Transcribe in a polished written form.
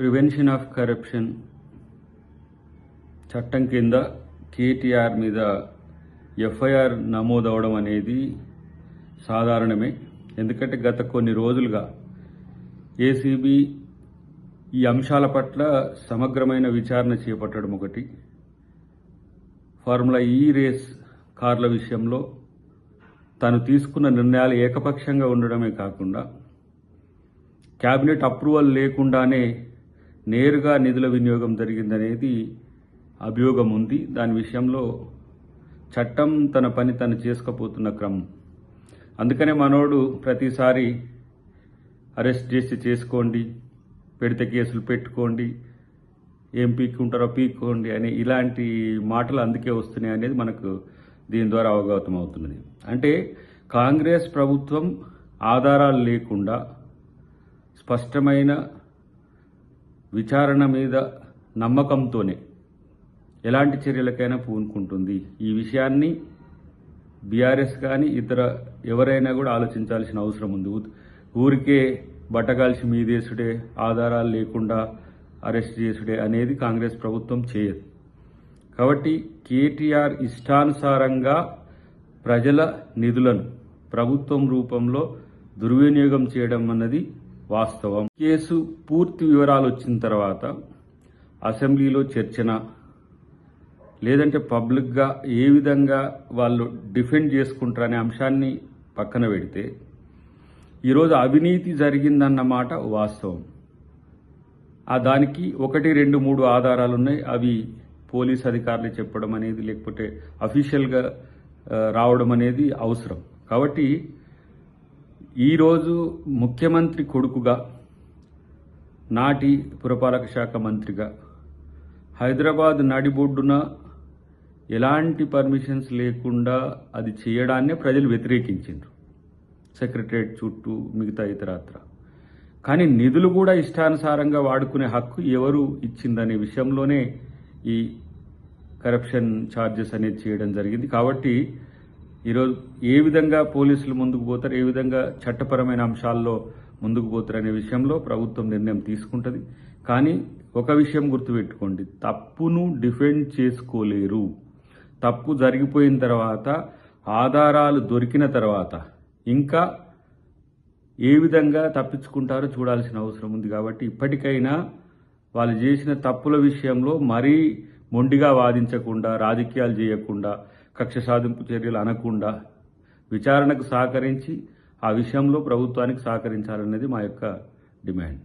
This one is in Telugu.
ప్రివెన్షన్ ఆఫ్ కరప్షన్ చట్టం కింద కేటీఆర్ మీద ఎఫ్ఐఆర్ నమోదవడం అనేది సాధారణమే. ఎందుకంటే గత కొన్ని రోజులుగా ఏసీబీ ఈ అంశాల పట్ల సమగ్రమైన విచారణ చేపట్టడం ఒకటి, ఫార్ములా ఈ రేస్ కార్ల విషయంలో తను తీసుకున్న నిర్ణయాలు ఏకపక్షంగా ఉండడమే కాకుండా క్యాబినెట్ అప్రూవల్ లేకుండానే నేరుగా నిధుల వినియోగం జరిగిందనేది అభియోగం ఉంది. దాని విషయంలో చట్టం తన పని తను చేసుకుపోతున్న క్రమం. అందుకనే మనోడు ప్రతిసారి అరెస్ట్ చేసి చేసుకోండి, పెడితే కేసులు పెట్టుకోండి, ఏం పీక్కుంటారో పీక్కోండి అని ఇలాంటి మాటలు అందుకే వస్తున్నాయి అనేది మనకు దీని ద్వారా అవగతం అవుతున్నది. అంటే కాంగ్రెస్ ప్రభుత్వం ఆధారాలు లేకుండా స్పష్టమైన విచారణ మీద నమ్మకంతోనే ఎలాంటి చర్యలకైనా పూనుకుంటుంది. ఈ విషయాన్ని బీఆర్ఎస్ కానీ ఇతర ఎవరైనా కూడా ఆలోచించాల్సిన అవసరం ఉంది. ఊరికే బట్టగాల్చి మీదేసుడే, ఆధారాలు లేకుండా అరెస్ట్ చేసుడే అనేది కాంగ్రెస్ ప్రభుత్వం చేయదు. కాబట్టి కేటీఆర్ ఇష్టానుసారంగా ప్రజల నిధులను ప్రభుత్వం రూపంలో దుర్వినియోగం చేయడం అన్నది వాస్తవం. కేసు పూర్తి వివరాలు వచ్చిన తర్వాత అసెంబ్లీలో చర్చన, లేదంటే పబ్లిక్గా ఏ విధంగా వాళ్ళు డిఫెండ్ చేసుకుంటారనే అంశాన్ని పక్కన పెడితే ఈరోజు అవినీతి జరిగిందన్నమాట వాస్తవం. దానికి 1, 2, 3 ఆధారాలు ఉన్నాయి. అవి పోలీస్ అధికారులు చెప్పడం అనేది, లేకపోతే అఫీషియల్గా రావడం అనేది అవసరం. కాబట్టి ఈరోజు ముఖ్యమంత్రి కొడుకుగా, నాటి పురపాలక శాఖ మంత్రిగా హైదరాబాద్ నడిబొడ్డున ఎలాంటి పర్మిషన్స్ లేకుండా అది చేయడాన్నే ప్రజలు వ్యతిరేకించారు, సెక్రటరియట్ చుట్టూ మిగతా ఇతరత్ర. కానీ నిధులు కూడా ఇష్టానుసారంగా వాడుకునే హక్కు ఎవరు ఇచ్చిందనే విషయంలోనే ఈ కరప్షన్ ఛార్జెస్ అనేది చేయడం జరిగింది. కాబట్టి ఈరోజు ఏ విధంగా పోలీసులు ముందుకు పోతారు, ఏ విధంగా చట్టపరమైన అంశాల్లో ముందుకు పోతారు అనే విషయంలో ప్రభుత్వం నిర్ణయం తీసుకుంటుంది. కానీ ఒక విషయం గుర్తుపెట్టుకోండి, తప్పును డిఫెండ్ చేసుకోలేరు. తప్పు జరిగిపోయిన తర్వాత, ఆధారాలు దొరికిన తర్వాత ఇంకా ఏ విధంగా తప్పించుకుంటారో చూడాల్సిన అవసరం ఉంది. కాబట్టి ఇప్పటికైనా వాళ్ళు చేసిన తప్పుల విషయంలో మరీ మొండిగా వాదించకుండా, రాజకీయాలు చేయకుండా, కక్ష సాధింపు చర్యలు అనకుండా విచారణకు సహకరించి ఆ విషయంలో ప్రభుత్వానికి సహకరించాలన్నది మా యొక్క డిమాండ్.